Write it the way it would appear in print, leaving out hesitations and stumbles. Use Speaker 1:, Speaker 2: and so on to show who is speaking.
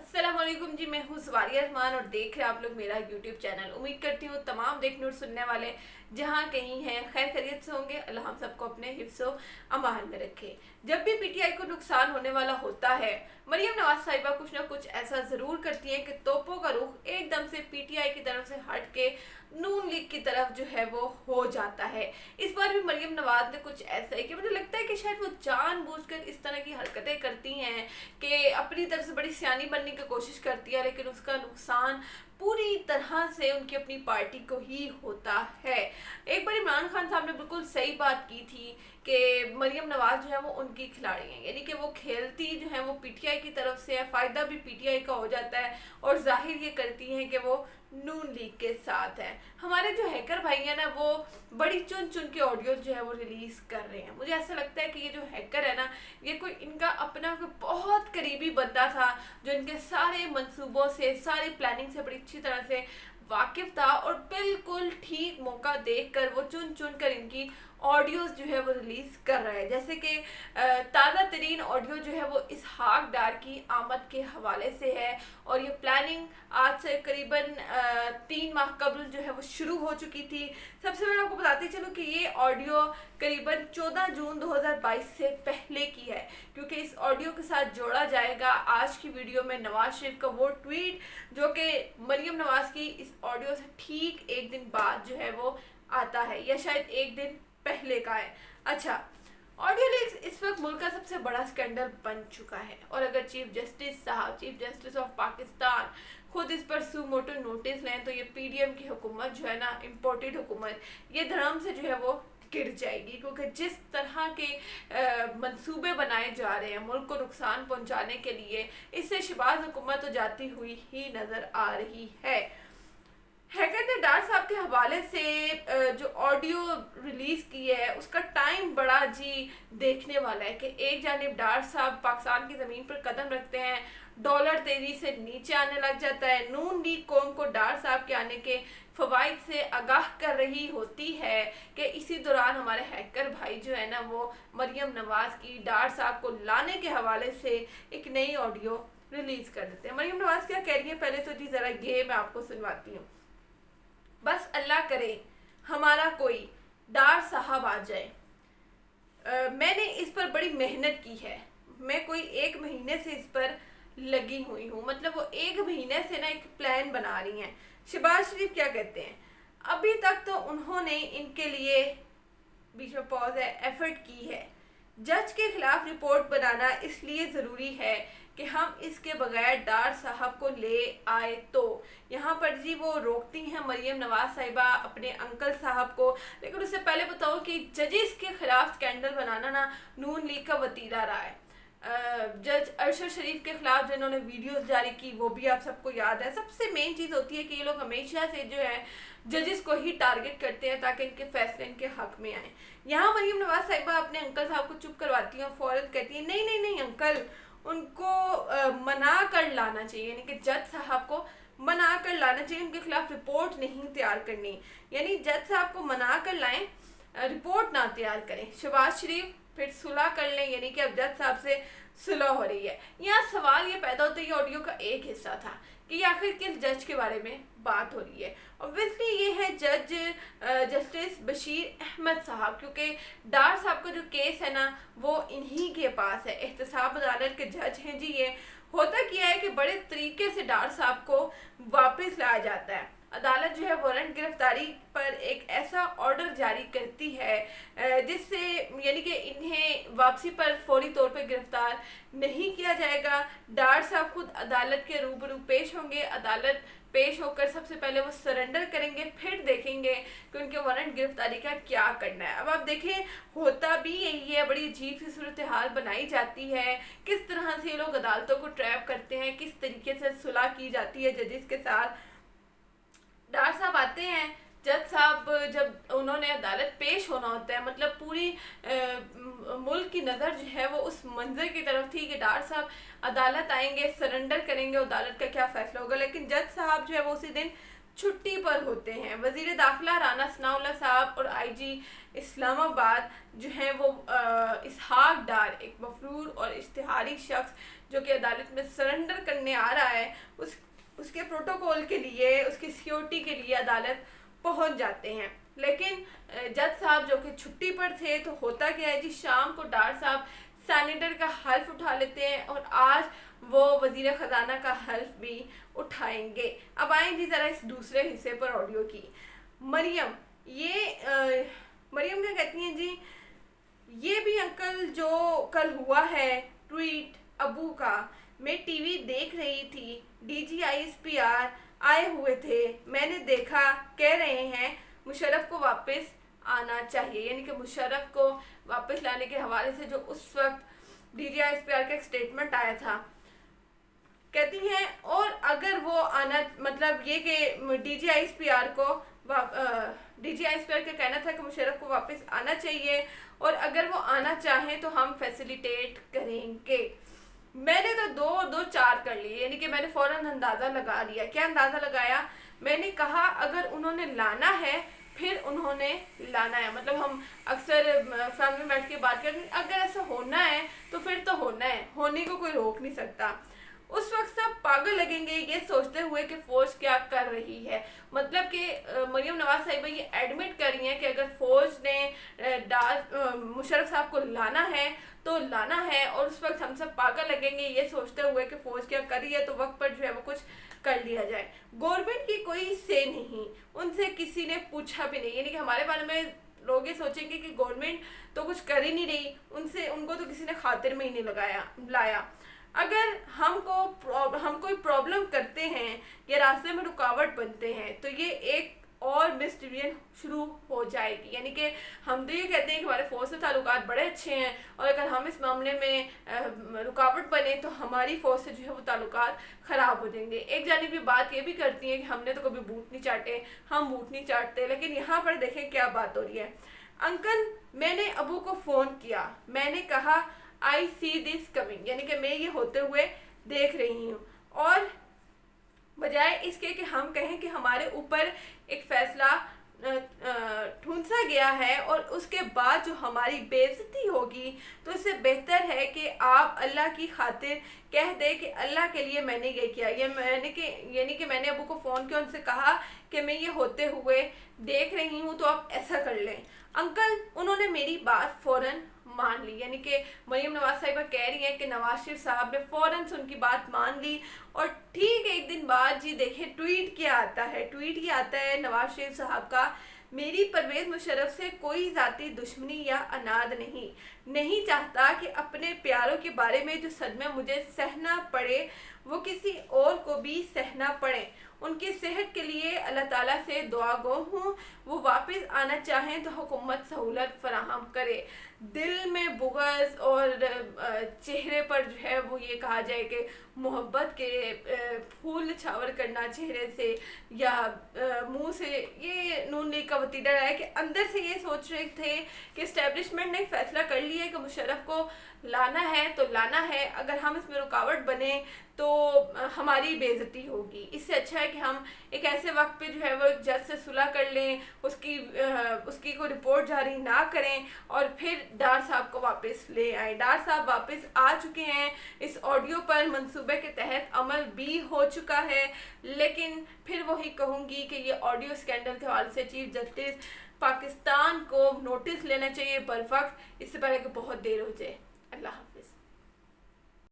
Speaker 1: अस्सलाम वालेकुम जी, मैं हूँ सवारिया रहमान और देख रहे हैं आप लोग मेरा यूट्यूब चैनल। उम्मीद करती हूँ तमाम देखने और सुनने वाले जहाँ कहीं हैं खैर खैरियत से होंगे। अल्लाह हम सबको अपने हिफ्ज़ो अमान में रखे। जब भी पीटीआई को नुकसान होने वाला होता है, मरियम नवाज साहिबा कुछ ना कुछ ऐसा ज़रूर करती हैं कि तोपों का रुख एकदम से पीटीआई की तरफ से हट के नून लीग की तरफ जो है वो हो जाता है। इस बार भी मरियम नवाज ने कुछ ऐसा है कि मुझे लगता है कि शायद वो जानबूझकर इस तरह की हरकतें करती हैं कि अपनी तरफ से बड़ी सियानी बनने की कोशिश करती है, लेकिन उसका नुकसान पूरी तरह से उनकी अपनी पार्टी को ही होता है। एक बार इमरान खान साहब ने बिल्कुल सही बात की थी कि मरियम नवाज जो है वो उनकी खिलाड़ी हैं, यानी कि वो खेलती जो है वो पीटीआई की तरफ से है, फ़ायदा भी पीटीआई का हो जाता है और जाहिर ये करती हैं कि वो नून लीग के साथ हैं। हमारे जो हैकर भाई हैं ना, वो बड़ी चुन चुन के ऑडियो जो है वो रिलीज़ कर रहे हैं। मुझे ऐसा लगता है कि ये जो हैकर है ना, ये कोई इनका अपना कोई बहुत करीबी बंदा था जो इनके सारे मंसूबों से, सारी प्लानिंग से बड़ी अच्छी तरह से वाकिफ था और बिल्कुल ठीक मौका देखकर वो चुन चुन कर इनकी ऑडियोज़ जो है वो रिलीज़ कर रहा है। जैसे कि ताज़ा तरीन ऑडियो जो है वो इसहाक डार की आमद के हवाले से है और ये प्लानिंग आज से करीबन 3 माह कबल जो है वो शुरू हो चुकी थी। सबसे पहले आपको बताती चलूँ कि ये ऑडियो करीबन 14 जून 2022 से पहले की है, क्योंकि इस ऑडियो के साथ जोड़ा जाएगा आज की वीडियो में नवाज शरीफ का वो ट्वीट जो कि मरियम नवाज की इस ऑडियो से ठीक एक दिन बाद जो है वो आता है, या शायद एक दिन पहले का है। अच्छा, ऑडियो लीक्स इस वक्त मुल्क का सबसे बड़ा स्कैंडल बन चुका है और अगर चीफ जस्टिस साहब, चीफ जस्टिस ऑफ पाकिस्तान खुद इस पर सू मोटो नोटिस लें तो ये पीडीएम की हुकूमत जो है ना, इम्पोर्टेड हुकूमत, ये धर्म से जो है वो गिर जाएगी, क्योंकि जिस तरह के मंसूबे बनाए जा रहे हैं मुल्क को नुकसान पहुंचाने के लिए, इससे शहबाज हुकूमत तो जाती हुई ही नज़र आ रही है। हैकर ने डार साहब के हवाले से जो ऑडियो रिलीज़ की है उसका टाइम बड़ा जी देखने वाला है कि एक जानिब डार साहब पाकिस्तान की ज़मीन पर कदम रखते हैं, डॉलर तेजी से नीचे आने लग जाता है, नून लीग कौम को डार साहब के आने के फ़वाइद से आगाह कर रही होती है कि इसी दौरान हमारे हैकर भाई जो है ना वो मरियम नवाज की डार साहब को लाने के हवाले से एक नई ऑडियो रिलीज़ कर देते हैं। मरियम नवाज क्या कह रही है, पहले तो जी ज़रा ये मैं आपको सुनवाती हूँ। बस अल्लाह करे हमारा कोई डार साहब आ जाए। मैंने इस पर बड़ी मेहनत की है, मैं कोई 1 महीने से इस पर लगी हुई हूँ। मतलब वो 1 महीने से ना एक प्लान बना रही हैं। शहबाज शरीफ क्या कहते हैं, अभी तक तो उन्होंने इनके लिए, बीच में पॉज है, एफर्ट की है। जज के खिलाफ रिपोर्ट बनाना इसलिए ज़रूरी है कि हम इसके बगैर डार साहब को ले आए तो। यहाँ पर जी वो रोकती हैं मरियम नवाज साहिबा अपने अंकल साहब को, लेकिन उससे पहले बताओ कि जजेस के खिलाफ स्कैंडल बनाना ना नून लीग का वतीरा रहा है। जज अरशद शरीफ के खिलाफ जिन्होंने वीडियोस जारी की वो भी आप सबको याद है। सबसे मेन चीज़ होती है कि ये लोग हमेशा से जो है जजेस को ही टारगेट करते हैं ताकि इनके फैसले इनके हक में आए। यहाँ मरियम नवाज साहिबा अपने अंकल साहब को चुप करवाती हैं और फ़ौरन कहती हैं नहीं नहीं नहीं अंकल, उनको मना कर लाना चाहिए, यानी कि जज साहब को मना कर लाना चाहिए, उनके खिलाफ रिपोर्ट नहीं तैयार करनी, यानी जज साहब को मना कर लाएं, रिपोर्ट ना तैयार करें। शहबाज शरीफ फिर सुलह कर लें, यानी कि अब जज साहब से सुलह हो रही है। यहाँ सवाल ये पैदा होता है, ये ऑडियो का एक हिस्सा था कि आखिर किस जज के बारे में बात हो रही है। ऑब्वियसली ये है जज जस्टिस बशीर अहमद साहब, क्योंकि डार साहब का जो केस है ना वो इन्हीं के पास है, एहतसाब अदालत के जज हैं जी। ये होता क्या है कि बड़े तरीके से डार साहब को वापस लाया जाता है। अदालत जो है वारंट गिरफ्तारी पर एक ऐसा ऑर्डर जारी करती है जिससे, यानी कि इन्हें वापसी पर फौरी तौर पर गिरफ्तार नहीं किया जाएगा। डार साहब खुद अदालत के रूबरू पेश होंगे, अदालत पेश होकर सबसे पहले वो सरेंडर करेंगे, फिर देखेंगे कि उनके वारंट गिरफ्तारी का क्या करना है। अब आप देखें होता भी यही है, बड़ी अजीब सी सूरत हाल बनाई जाती है, किस तरह से ये लोग अदालतों को ट्रैप करते हैं, किस तरीके से सुलह की जाती है जजेस के साथ। डार साहब आते हैं, जज साहब जब उन्होंने अदालत पेश होना होता है, मतलब पूरी मुल्क की नज़र जो है वो उस मंजर की तरफ थी कि डार साहब अदालत आएंगे, सरेंडर करेंगे, अदालत का क्या फ़ैसला होगा, लेकिन जज साहब जो है वो उसी दिन छुट्टी पर होते हैं। वज़ीर दाखिला राना सनाउल्लाह साहब और आईजी इस्लामाबाद जो हैं वो इसहाक डार, एक मफरूर और इश्तिहारी शख्स जो कि अदालत में सरेंडर करने आ रहा है, उसके प्रोटोकॉल के लिए, उसकी सिक्योरिटी के लिए अदालत पहुंच जाते हैं। लेकिन जज साहब जो कि छुट्टी पर थे, तो होता क्या है जी, शाम को डार साहब सैनेटर का हल्फ उठा लेते हैं और आज वो वज़ीर ख़जाना का हल्फ भी उठाएंगे। अब आएंगे ज़रा इस दूसरे हिस्से पर ऑडियो की। मरियम मरियम क्या कहती हैं जी, ये भी अंकल जो कल हुआ है ट्वीट अबू का, मैं टीवी देख रही थी, DGISPR आए हुए थे, मैंने देखा, कह रहे हैं मुशर्रफ को वापस आना चाहिए, यानी कि मुशर्रफ को वापस लाने के हवाले से जो उस वक्त DGISPR का एक स्टेटमेंट आया था। कहती हैं और अगर वो आना, मतलब ये कि DGISPR का कहना था कि मुशर्रफ को वापस आना चाहिए और अगर वो आना चाहें तो हम फैसिलिटेट करेंगे। मैंने तो दो चार कर लिए, यानी कि मैंने फ़ौरन अंदाज़ा लगा लिया। क्या अंदाज़ा लगाया? मैंने कहा अगर उन्होंने लाना है फिर उन्होंने लाना है। मतलब हम अक्सर फैमिली में बैठ के बात करते हैं, अगर ऐसा होना है तो फिर तो होना है, होने को कोई रोक नहीं सकता। उस वक्त सब पागल लगेंगे ये सोचते हुए कि फौज क्या कर रही है। मतलब कि मरियम नवाज साहिबा ये एडमिट कर रही हैं कि अगर फौज ने मुशर्रफ साहब को लाना है तो लाना है, और उस वक्त हम सब पागल लगेंगे ये सोचते हुए कि फौज क्या कर रही है, तो वक्त पर जो है वो कुछ कर लिया जाए। गवर्नमेंट की कोई से नहीं, उनसे किसी ने पूछा भी नहीं, यानी कि हमारे बारे में लोग ये सोचेंगे कि गवर्नमेंट तो कुछ कर ही नहीं रही, उनको तो किसी ने खातिर में ही नहीं लाया। अगर हम कोई प्रॉब्लम करते हैं या रास्ते में रुकावट बनते हैं तो ये एक और मिस डिवीजन शुरू हो जाएगी। यानी कि हम तो ये कहते हैं कि हमारे फौज से ताल्लुकात बड़े अच्छे हैं, और अगर हम इस मामले में रुकावट बने तो हमारी फौज से जो है वो ताल्लुकात ख़राब हो जाएंगे। एक जानिब ये बात ये भी करती है कि हमने तो कभी बूट नहीं चाटे, हम बूट नहीं चाटते, लेकिन यहाँ पर देखें क्या बात हो रही है। अंकल मैंने अबू को फ़ोन किया, मैंने कहा आई सी दिस कमिंग, यानी कि मैं ये होते हुए देख रही हूँ, और बजाय इसके कि हम कहें कि हमारे ऊपर एक फ़ैसला ठूंसा गया है और उसके बाद जो हमारी बेइज्जती होगी, तो इससे बेहतर है कि आप अल्लाह की खातिर कह दे कि अल्लाह के लिए मैंने ये किया। यानी कि मैंने अबू को फ़ोन किया, उनसे कहा कि मैं ये होते हुए देख रही हूँ, तो आप ऐसा कर लें। अंकल उन्होंने मेरी बात फ़ौरन मान ली, यानी कि मरियम नवाज साहिबा कह रही हैं कि नवाज शरीफ साहब ने फ़ौरन से उनकी बात मान ली। और ठीक एक दिन बाद जी देखें ट्वीट क्या आता है। ट्वीट ये आता है नवाज शरीफ साहब का, मेरी परवेज़ मुशर्रफ से कोई ज़ाती दुश्मनी या अनाद नहीं चाहता कि अपने प्यारों के बारे में जो सदमे मुझे सहना पड़े वो किसी और को भी सहना पड़े। उनकी सेहत के लिए अल्लाह ताला से दुआ गो हूँ, वो वापस आना चाहें तो हुकूमत सहूलत फराहम करे। दिल में बुग़्ज़ और चेहरे पर जो है वो ये कहा जाए कि मोहब्बत के फूल छावर करना चेहरे से या मुंह से, ये नून लीग का वतीरा है कि अंदर से ये सोच रहे थे कि इस्टेब्लिशमेंट ने फैसला कर लिया है कि मुशर्रफ को लाना है तो लाना है, अगर हम इसमें रुकावट बने तो हमारी बेइज्जती होगी। इससे अच्छा है कि हम एक ऐसे वक्त पे जो है वो जज से सुलह कर लें, उसकी कोई रिपोर्ट जारी ना करें और फिर डार साहब को वापस ले आए। डार साहब वापस आ चुके हैं, इस ऑडियो पर मंसूबे के तहत अमल भी हो चुका है, लेकिन फिर वही कहूँगी कि ये ऑडियो स्कैंडल के हवाले से चीफ जस्टिस पाकिस्तान को नोटिस लेना चाहिए बर वक्त, इससे पहले कि बहुत देर हो जाए। अल्लाह।